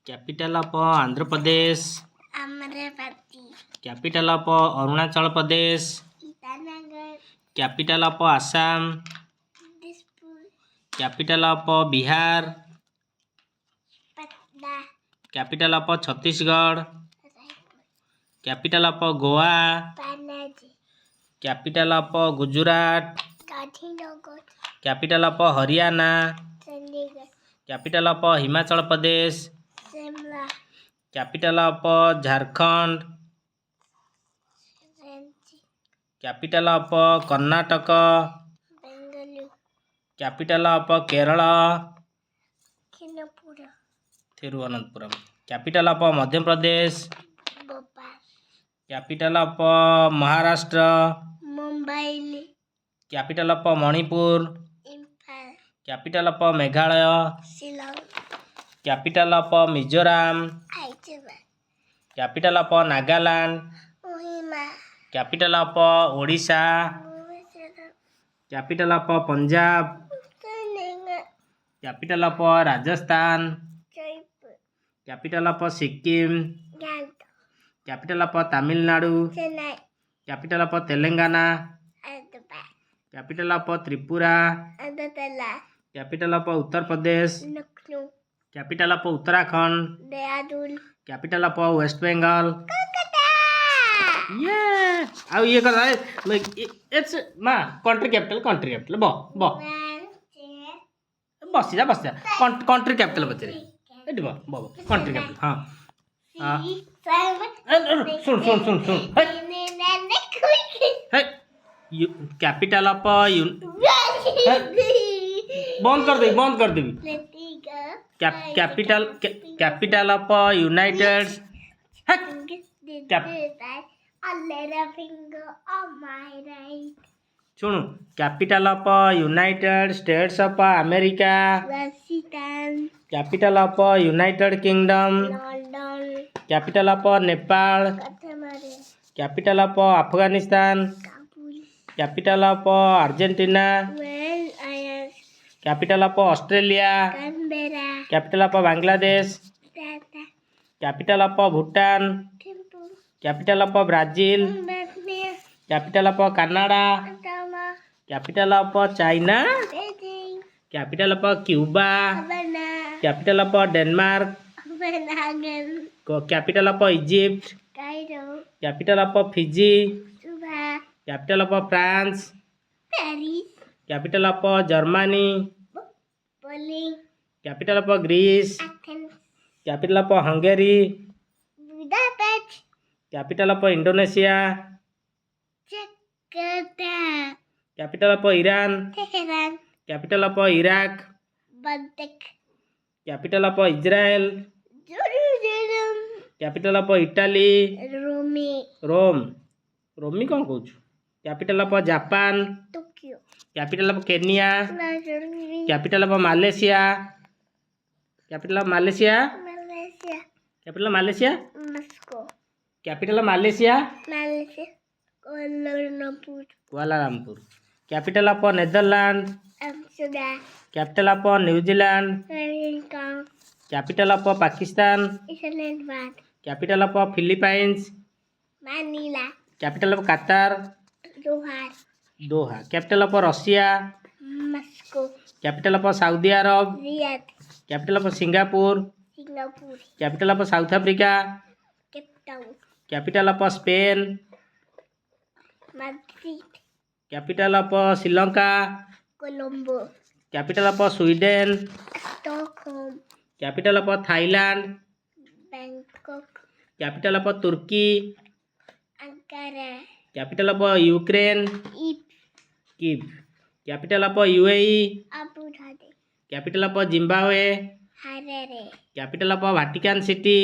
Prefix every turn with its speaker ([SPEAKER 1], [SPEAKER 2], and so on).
[SPEAKER 1] Capital of Andhra Pradesh. Capital of Arunachal Pradesh. Capital of Assam. Capital of Bihar. Capital of Chhattisgarh. Capital of Goa. Capital of Gujarat. Capital of Haryana. Capital of Himachal Pradesh. Capital of Jharkhand. Capital of Karnataka. Capital of Kerala. Thiruvananthapuram. Capital of Madhya Pradesh. Capital of Maharashtra. Capital of Manipur. Capital of Meghalaya. Capital of Mizoram. Capital of Nagaland. Capital of Odisha. Capital of Punjab. Capital of Rajasthan. Capital of Sikkim. Capital of Tamil Nadu. Capital of Telangana. Capital of Tripura. Capital of Uttar Pradesh. Capital of Uttarakhand. Capital of West Bengal. Yeah. How you gonna like it's ma country capital bo बस जा country capital बचरे eighty बो country capital हां सुन सुन सुन सुन है capital of बंद कर दे capital of United सुनो capital of United States of America. Capital of United Kingdom. Capital of Nepal. Capital of Afghanistan. Capital of Argentina. Capital of Australia. Capital of Bangladesh. Capital of Bhutan. Capital of Brazil. Capital of Canada. Capital of China. Capital of Cuba. Capital of Denmark. Capital of Egypt. Capital of Fiji. Capital of France. Capital of Germany. Capital of Greece. Capital of Hungary. Capital of Indonesia. Capital of Iran. Capital of Iraq. Capital of Israel. Capital of Italy. रोमी कौन कहूँ. Capital of Japan. Capital of Kenya. Capital of Malaysia. Capital of Malaysia. Capital of Malaysia. Capital of Malaysia. Kuala Lumpur. Capital of Netherland. Capital of New Zealand. Capital of Pakistan. Capital of Philippines. Capital of Qatar. Doha. Capital of Russia. Capital of Saudi Arabia. Capital of Singapore. Capital of South Africa. Capital of Spain. Capital of Sri Lanka. Capital of Sweden. Capital of Thailand. Capital of Turkey. Capital of Ukraine. Kyiv. Capital of UAE. Capital of Zimbabwe. Capital of Vatican city.